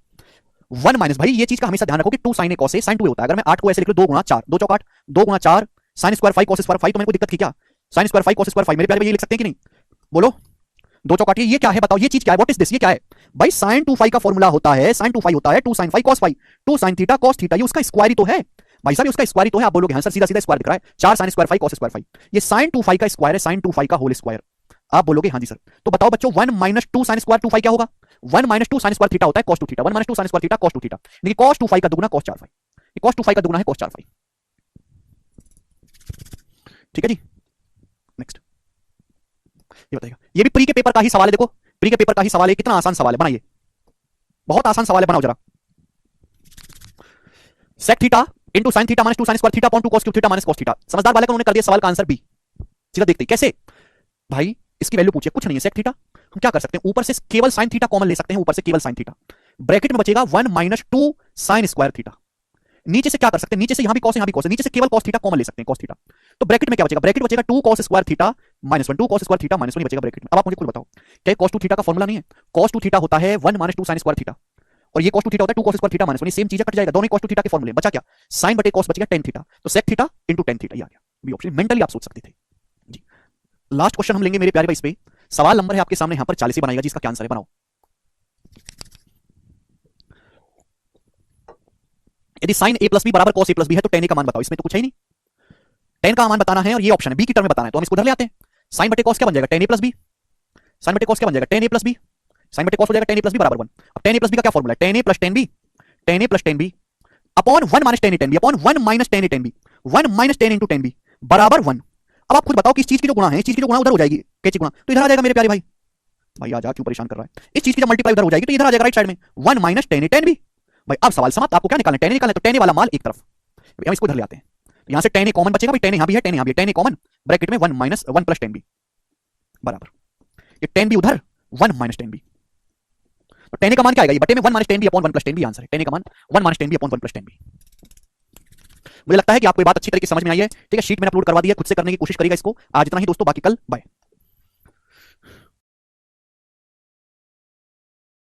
1 माइनस, भाई ये चीज का हमेशा ध्यान रखो कि 2 sin a cos a sin 2a होता है, अगर मैं 8 को ऐसे लिख लूं 2 गुणा 4 2 चौक 8, 2 गुणा 4 sin स्क्वायर 5 cos स्क्वायर 5, तो मेरे को दिक्कत की क्या, sin स्क्वायर 5 cos स्क्वायर 5 मेरे प्यारे भाई ये लिख सकते हैं कि नहीं, बोलो 2 चौक 8, ये क्या है बताओ, ये चीज क्या है, व्हाट इज दिस, ये क्या है भाई, sin 2 5 का फॉर्मूला होता है, sin 2 5 होता है 2 sin 5 cos 5, 2 sin theta cos theta, ये उसका स्क्वायर ही तो है भाई साहब, ये उसका स्क्वायर ही तो है। आप बोलोगे हाँ सर सीधा सीधा स्क्वायर दिख रहा है, 4 sin स्क्वायर 5 cos स्क्वायर 5, ये sin 2 5 का स्क्वायर है, sin 2 5 का होल स्क्वायर। आप बोलोगे हाँ जी सर, तो बताओ बच्चों 1 माइनस 2 sin स्क्वायर 2 5 क्या होगा, 1 माइनस 2 sin स्क्वायर थीटा होता है cos 2 theta, 1 minus 2 sin square theta cos 2 theta, यानी cos 2 5 का दुगुना cos 4 5, ये cos 2 5 का दुगुना है cos 4 5। ठीक है जी, नेक्स्ट ये बताइएगा, ये भी प्री के पेपर का ही सवाल है, देखो प्री के पेपर का ही सवाल है, कितना आसान सवाल है, बनाइए, बहुत आसान सवाल है, बनाओ जरा। sec theta into sin theta minus 2 sin square theta upon 2 cos cube theta minus cos theta, समझदार बालक उन्होंने कर दिया सवाल का आंसर बी। सीधा देखते हैं कैसे, भाई इसकी वैल्यू पूछिए, कुछ नहीं है sec थीटा, हम क्या कर सकते हैं ऊपर से केवल sin थीटा कॉमन ले सकते हैं, ऊपर से केवल sin थीटा, ब्रैकेट में बचेगा 1 माइनस 2 sin स्क्वायर थीटा, नीचे से क्या कर सकते हैं, नीचे से यहां भी cos यहां भी cos, नीचे से केवल cos थीटा कॉमन ले सकते हैं cos थीटा, तो ब्रैकेट में क्या बचेगा, ब्रैकेट बचेगा 2 cos square theta minus 1, 2 cos square theta minus 1 बचेगा ब्रैकेट में। अब आप मुझे कुछ बताओ, क्या cos 2 थीटा का फॉर्मूला नहीं है, cos 2 थीटा होता है 1 माइनस 2 sin स्क्वायर थीटा, और ये cos 2 थीटा होता है 2 cos स्क्वायर थीटा माइनस 1, ये सेम चीज कट जाएगा, दोनों cos 2 थीटा के फॉर्मूले, बचा क्या sin बटे cos, बच गया tan थीटा, तो sec theta into tan theta, ये आ गया बी ऑप्शन। मेंटली आप सोच सकते थे जी। लास्ट क्वेश्चन हम लेंगे मेरे प्यारे भाई, इस पे सवाल नंबर है आपके सामने यहां पर 40 ही बनाएगा जी, इसका क्या आंसर है, बनाओ। यदि sin a प्लस बी बराबर cos a प्लस बी है तो tan a का मान बताओ, इसमें तो कुछ है ही नहीं, tan का मान बताना है और ये ऑप्शन है, बी की टर्म में बताना है, तो हम इसको उधर ले आते हैं, sin बटे cos क्या बन जाएगा tan a plus B, sin बटे cos क्या बन जाएगा tan a plus B, sine बटे कॉस हो जाएगा टेन ए प्लस बी बराबर 1। अब टेन ए प्लस बी का क्या फॉर्मूला है, ten A plus ten B, ten A plus ten B upon 1 minus ten A ten B upon 1 minus ten A ten B, 1 minus ten into ten B बराबर 1। अब आप खुद बताओ कि इस चीज की जो गुणा है, इस चीज की जो गुणा उधर हो जाएगी कैची गुणा, तो इधर आ जाएगा मेरे प्यारे भाई। भाई आ जा, क्यों परेशान कर रहा है। इस चीज की जब मल्टीप्लाई उधर हो जाएगी तो इधर आ जाएगा राइट साइड में 1 minus ten A ten B. भाई अब सवाल समाप्त, आपको क्या निकालना है, टेन ए निकालना है, तो टेन ए वाला माल एक तरफ, हम इसको इधर ले आते हैं। यहां से टेन ए कॉमन बचेगा भाई, टेन यहां भी है, टेन यहां भी है, टेन ए कॉमन ब्रैकेट में 1 माइनस 1 प्लस टेन बी बराबर ये टेन बी उधर 1 माइनस टेन बी। तो टेन ए का मान क्या आएगा, ये बटे में 1 minus tan B upon 1 plus ten B answer है। टेन ए का मान 1 minus tan B upon 1 plus ten B. मुझे लगता है कि आपको ये बात अच्छी तरीके से समझ में आई है। ठीक है, शीट मैंने अपलोड करवा दी है, खुद से करने की कोशिश करिएगा इसको। आज इतना ही दोस्तों, बाकी कल बाय।